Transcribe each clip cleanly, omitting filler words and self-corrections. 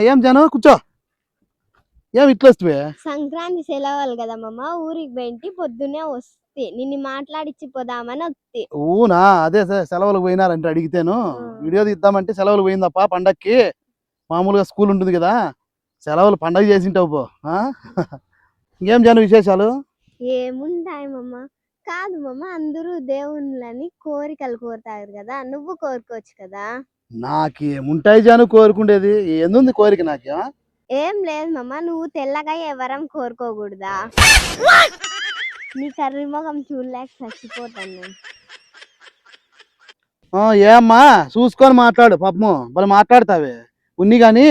ఏం జాను కూర్చో. ఏం ఇట్లా వస్తువే? సంక్రాంతి సెలవులు కదా మామ, ఊరికి పోయింటి, పొద్దునే వస్తే నిన్ను మాట్లాడిచ్చి పోదామని వస్తే. ఊనా? అదే సెలవులకు పోయినారంటే అడిగితేను వీడియో తీద్దామంటే సెలవులు పోయిందప్ప పండక్కి. మామూలుగా స్కూల్ ఉంటుంది కదా, సెలవులు పండగ చేసింటావు పో. ఇంకేం జాను విశేషాలు? ఏముంటాయి మామ, కాదు మామ, అందరూ దేవుళ్ళని కోరికలు కోరుతారు కదా, నువ్వు కోరుకోవచ్చు కదా. నాకేముంటాయి జాను కోరుకుండేది? ఏందుంది కోరిక నాకే? ఏం లేదు మామ, నువ్వు తెల్లగా ఎవరం కోరుకోకూడదా? నీ కర్రీ మొగం చూడలేక చచ్చిపోతాను నేను. ఏమ్మా చూసుకొని మాట్లాడు, పాపము వాళ్ళు మాట్లాడతావే ఉన్ని. కానీ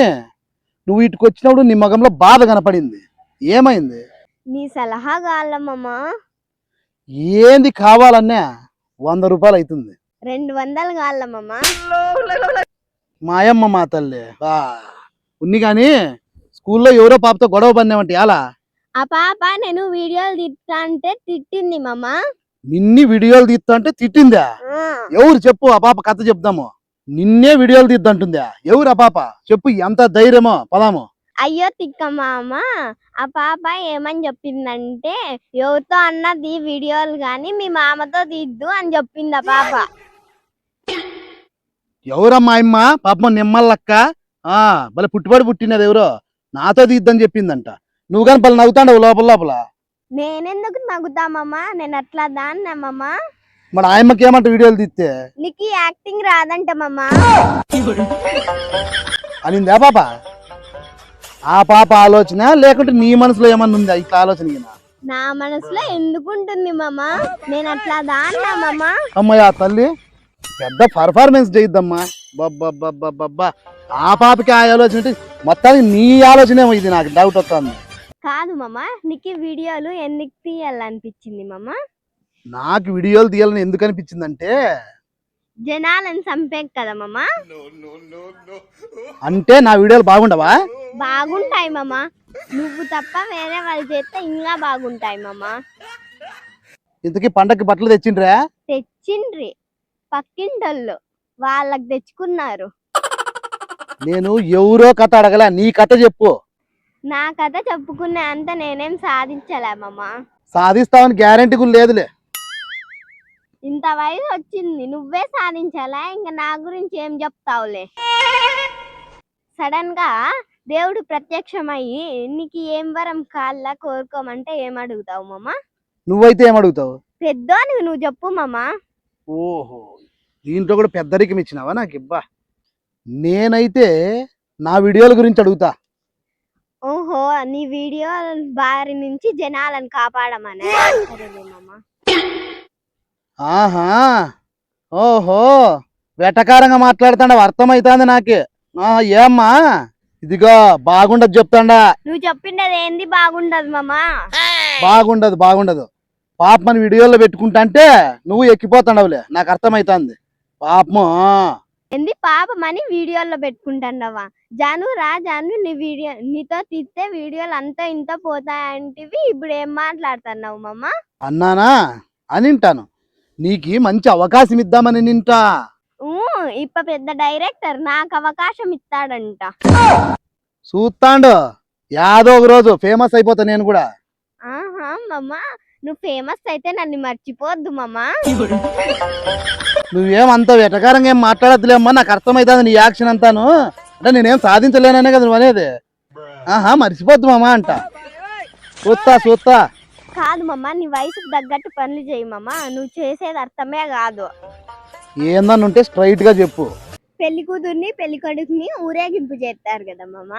నువ్వు ఇటుకు వచ్చినప్పుడు నీ మగంలో బాధ కనపడింది. ఏమైంది? నీ సలహా కావాలమ్మా. ఏంది కావాలన్నా? 100 రూపాయలు అవుతుంది. 200 కావాలమ్మా. మాయమ్మ మా తల్లి ఉన్ని. కానీ స్కూల్లో ఎవరో పాపతో గొడవ పడినామంటే అలా ఆ పాప నేను వీడియోలు తీస్తా అంటే తిట్టింది మామ. నిన్ని వీడియోలు తీస్తా అంటే తిట్టిందా? ఎవరు చెప్పు, ఆ పాప కథ చెప్దాము. నిన్నే వీడియోలు తీద్దంటుందా? ఎవరు ఆ పాప చెప్పు, ఎంత ధైర్యమో పదాము. అయ్యో తిక్క మామ, ఆ పాప ఏమని చెప్పిందంటే, ఎవరితో అన్నది వీడియోలు గాని మీ మామతో తీద్దు అని చెప్పింది ఆ పాప. ఎవరమ్మా అమ్మ? పాపం నిమ్మల్లక్క భలే పుట్టిపడి పుట్టినది ఎవరో నాతో తీద్దని చెప్పిందంట. నువ్వు కానీ పలు నవ్వుతాండవు లోపల లోపల. నేనెందుకు నవ్వుతామమ్మా, నేను అట్లా దాన్నమ్మా. మరి ఆయమ్మకి ఏమంట వీడియోలు తీస్తే? నీకు యాక్టింగ్ రాదంటమ్మా అనిందా పాప? ఆ పాప ఆలోచన లేకుంటే నీ మనసులో ఏమన్నా ఉందా ఇట్లా ఆలోచన? నా మనసులో ఎందుకుంటుంది మామ, నేను అట్లా దాన్నమ్మా. అమ్మయ్య తల్లి, పెద్ద పర్ఫార్మెన్స్ చేయొద్దమ్మా. బబ్బా ఆ పాపకి ఆ ఆలోచన మొత్తానికి నీ ఆలోచన ఇది, నాకు డౌట్ వస్తుంది. కాదు మామ, నీకు వీడియోలు ఎందుకు తీయాలనిపించింది మామ? నాకు వీడియోలు తీయాలని ఎందుకు అనిపించిందంటే, జనాలను చంపేక్ కదా మామ. అంటే నా వీడియోలు బాగుండవా? బాగుంటాయి మామ, నువ్వు తప్ప వేరే వాళ్ళు చేస్తే ఇంకా బాగుంటాయి మామ. ఇంతకీ పండక్కి బట్టలు తెచ్చిండ్రా? తెచ్చిండ్రి, పక్కింటోళ్ళు వాళ్ళకి తెచ్చుకున్నారు. నేను ఎవరో కథ అడగలా, నీ కథ చెప్పు. నా కథ చెప్పుకునే అంత నేనేం సాధించలే మామ. సాధిస్తావని గ్యారెంటీ కూడా లేదులే. ఇంత వయసు వచ్చింది, నువ్వే సాధించాలా, ఇంకా నా గురించి ఏం చెప్తావులే. సడన్ గా దేవుడు ప్రత్యక్షమయ్యి నీకు ఏం వరం కాళ్ళ కోరుకోమంటే ఏం అడుగుతావు మామ? నువ్వైతే ఏమడుగుతావు? పెద్దో నువ్వు చెప్పు మామ. ఓహో, దీంట్లో కూడా పెద్దరికం ఇచ్చినావా నాకు? ఇబ్బా, నేనైతే నా వీడియోల గురించి అడుగుతా. ఓహో, నీ వీడియో బారి నుంచి జనాలను కాపాడమనే. ఆహా, ఓహో, వెటకారంగా మాట్లాడుతాండ, అర్థమైతాంది నాకే. ఏమ్మా ఇదిగో బాగుండదు చెప్తాండా. నువ్వు చెప్పిండది ఏంది బాగుండదు మామా? బాగుండదు పాపమని వీడియోలో పెట్టుకుంటా అంటే నువ్వు ఎక్కిపోతాండవులే, నాకు అర్థమైతాంది. పాపము ఏంది పాపమని వీడియోలో పెట్టుకుంటాండవా? జాను రా జాను, నీ వీడియో నీతో తీస్తే వీడియోలు అంతా ఇంత పోతాయంటివి, ఇప్పుడు ఏం మాట్లాడుతున్నావు మామ? అన్నానా అనింటాను, నీకు మంచి అవకాశం ఇద్దామని నింటా. ఇప్ప పెద్ద డైరెక్టర్, నాకు అవకాశం ఇస్తాడంట. చూస్తాండు, యాదో ఒక రోజు ఫేమస్ అయిపోతా నేను కూడా. ఆహా మామ, నువ్వు ఫేమస్ అయితే నన్ను మర్చిపోద్దు మామా. నువ్వేమంత వెటకారంగా ఏం మాట్లాడద్దులేమ్మా, నాకు అర్థమైతుంది నీ యాక్షన్ అంతాను. అంటే నేనేం సాధించలేననే కదా నువ్వు అనేది. మర్చిపోద్దు మామా అంట. చూస్తా. కాదు మామ, నీ వయసుకు తగ్గట్టు పనులు చేయి మామ, నువ్వు చేసేది అర్థమే కాదు. ఏందన్ను ఉంటే స్ట్రైట్ గా చెప్పు. పెళ్లి కూతుర్ని పెళ్లి కొడుకుని ఊరేగింపు చేస్తారు కదా మామ,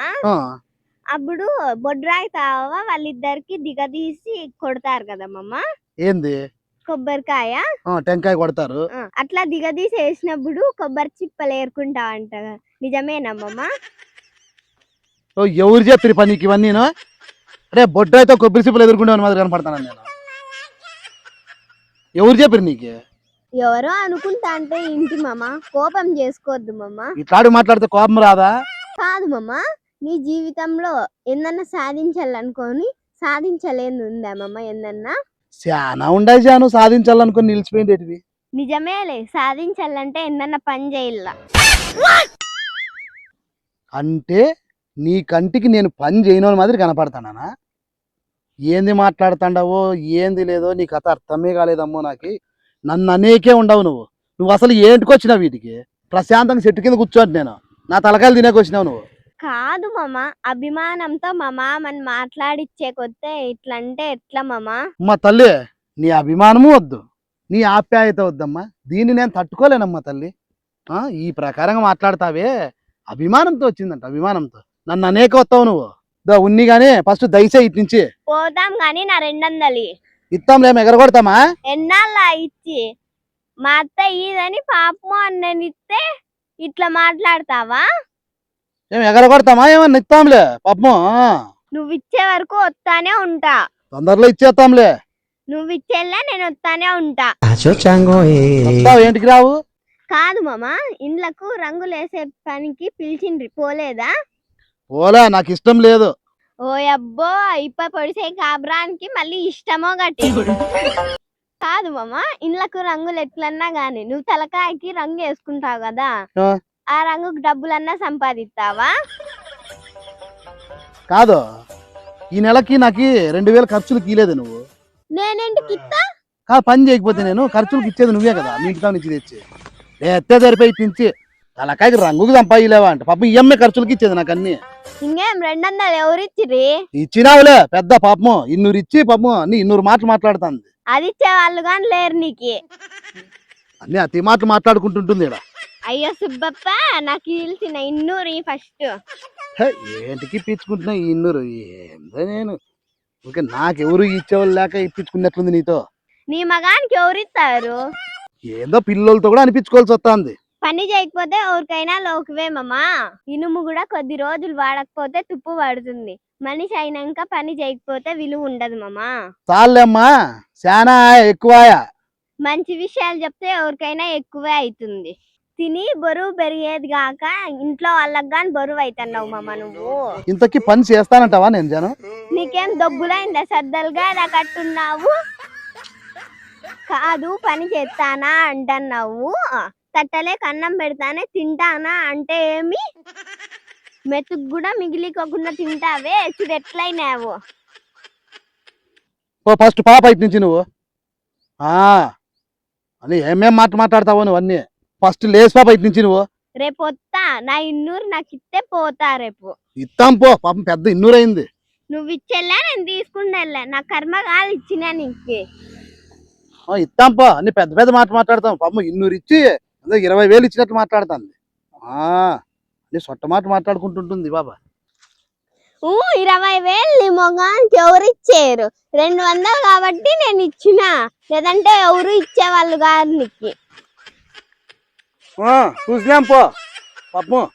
అప్పుడు బొడ్రాయి తావ వాళ్ళిద్దరికి దిగదీసి కొడతారు కదా మామ. ఏంది? కొబ్బరికాయ టెంకాయ కొడతారు. అట్లా దిగదీసి వేసినప్పుడు కొబ్బరి చిప్పలు ఏరుకుంటా అంట, నిజమేనా మామ? ఎవరు చెప్పారు పనికి ఇవన్నీ? అరే బొడ్రాయితో కొబ్బరి చిప్పలు ఎదుర్కొంటే మాదిరి కనపడతాను నేను. ఎవరు చెప్పారు నీకు? ఎవరో అనుకుంటా అంటే ఇంటి మామ, కోపం చేసుకోవద్దు మామ. ఇట్లాడు మాట్లాడితే కోపం రాదా? కాదు మామ, నీ జీవితంలో ఎన్నన్నా సాధించాలనుకొని సాధించలేని ఉందా మామ? ఎన్నన్నా చాలా ఉండాయి జాను, సాధించాలనుకొని నిలిచిపోయింది. నిజమేలే, సాధించాలంటే ఎన్నన్నా పని చేయాల. అంటే నీ కంటికి నేను పని చేయను మాదిరి కనపడతానా? ఏంది మాట్లాడుతాండావో ఏంది లేదో నీ కథ అర్థమే కాలేదమ్మో నాకు. నన్ను అనేకే ఉండవు నువ్వు అసలు ఏంటికొచ్చినావు వీటికి? ప్రశాంతంగా చెట్టు కింద కూర్చోండి నేను, నా తలకాయలు తినేకి వచ్చినావు నువ్వు. కాదు మామ, అభిమానంతో మా మామని మాట్లాడిచ్చే కొత్తే ఇట్లంటే ఎట్లా మామ? అమ్మ తల్లి, నీ అభిమానము వద్దు, నీ ఆప్యాయత వద్దమ్మా. దీన్ని నేను తట్టుకోలేనమ్మా తల్లి. ఈ ప్రకారంగా మాట్లాడతావే, అభిమానంతో వచ్చిందంట, అభిమానంతో నన్ను అనేక వస్తావు నువ్వు. ఉన్ని కానీ ఫస్ట్ దయచే ఇటు నుంచి పోదాం గాని నా 200 ఇస్తాంలేము, ఎగరగొడతామా? ఎన్నాళ్ళ ఇచ్చి మా అత్త ఇదని పాపము అని నేను ఇస్తే ఇట్లా మాట్లాడతావా? ఏం ఎగరగొడతామా? ఏమన్నా ఇస్తాంలే పాపము. నువ్వు ఇచ్చే వరకు వస్తానే ఉంటా. తొందరలో ఇచ్చేస్తాంలే. నువ్వు ఇచ్చేలా నేను వస్తానే ఉంటా. వస్తావు, ఏంటికి రావు? కాదు మామ, ఇండ్లకు రంగులేసే పనికి పిలిచిండ్రి, పోలేదా? పోలే, నాకు ఇష్టం లేదు. ఓ అబ్బో, ఇప్ప పొడిసే కాబరానికి మళ్ళీ ఇష్టమో గట్టి. కాదు మామ, ఇండ్లకు రంగులు ఎట్లన్నా గాని నువ్వు తలకాయకి రంగు వేసుకుంటావు కదా, ఆ రంగుకు డబ్బులన్నా సంపాదిస్తావా? కాదు, ఈ నెలకి నాకు 2000 ఖర్చులకు ఇలేదు నువ్వు. నేనేంటికి ఇస్తా? కాదు, పని చేయకపోతే నేను ఖర్చులకు ఇచ్చేది నువ్వే కదా, మీ ఇంటికా నుంచి తెచ్చి. ఎత్తే సరిపోయి తించి తలకాయకి రంగుకు సంపాదిలేవా అంటే పాపం ఈఎంఐ ఖర్చులకి ఇచ్చేది నాకు అన్ని. ఇంకేం 200 ఎవరిచ్చిరి? ఇచ్చినావులే పెద్ద పాపము, 200 ఇచ్చి పాపము అన్ని 200 మాటలు మాట్లాడుతుంది. అది ఇచ్చే వాళ్ళు గాని లేరు నీకు. అన్ని అతి మాటలు మాట్లాడుకుంటుంటుంది ఇక్కడ. అయ్యో సుబ్బప్ప, నాకు ఇల్సిన 200 ఫస్ట్. ఏంటికి ఇప్పించుకుంటున్నా ఈ 200? ఏందో నేను ఓకే, నాకెవరు ఇచ్చేవాళ్ళు లేక ఇప్పించుకున్నట్లుంది నీతో. నీ మగానికి ఎవరిస్తారు? ఏదో పిల్లలతో కూడా అనిపించుకోవాల్సి వస్తుంది. పని చేయకపోతే ఎవరికైనా లోకువే మామా. ఇనుము కూడా కొద్ది రోజులు వాడకపోతే తుప్పు పడుతుంది. మనిషి అయినాక పని చేయకపోతే విలువ ఉండదు మామా. చాలేమ్మా, శానా ఎక్కువాయా. మంచి విషయాలు చెప్తే ఎవరికైనా ఎక్కువే అవుతుంది. తిని బరువు పెరిగేది కాక ఇంట్లో వాళ్ళకి గాని బరువు అవుతున్నావు మామ నువ్వు. ఇంతకీ పని చేస్తానంటావా? నేను జనం నీకేం దొబ్బులైందా? సద్దలుగా ఇలా కట్టున్నావు. కాదు, పని చేస్తానా అంటున్నావు. తట్టలే కన్నం పెడతానే తింటానా అంటే ఏమి? మెతుకు కూడా మిగిలికోకుండా తింటావే, చూడు ఎట్లయినావు. ఫస్ట్ పాప ఇటు నుంచి నువ్వు అని ఏమేం మాట్లాడతావు నువ్వు అన్ని. ఫస్ట్ లేస్ పాప ఇటు నుంచి నువ్వు. రేపు వస్తా, నా 200 నాకు ఇస్తే పోతా. రేపు ఇస్తాం పో, పాపం పెద్ద 200 అయింది. నువ్వు ఇచ్చేలా నేను తీసుకుంటా, నా కర్మ కాదు ఇచ్చినా నీకు. ఇస్తాం పో, అన్ని పెద్ద పెద్ద మాట్లాడతాం. పాపం 200 ఇచ్చి 20,000 ఇచ్చినట్టు మాట్లాడుతుంది. నీ సొట్ట మాట్లాడుకుంటుంటుంది బాబా. 20,000 నీ మొగానికి ఎవరు ఇచ్చారు? 200 కాబట్టి నేను ఇచ్చిన, లేదంటే ఎవరు ఇచ్చేవాళ్ళు కాదు నీకు. చూసినాం పో పాపం.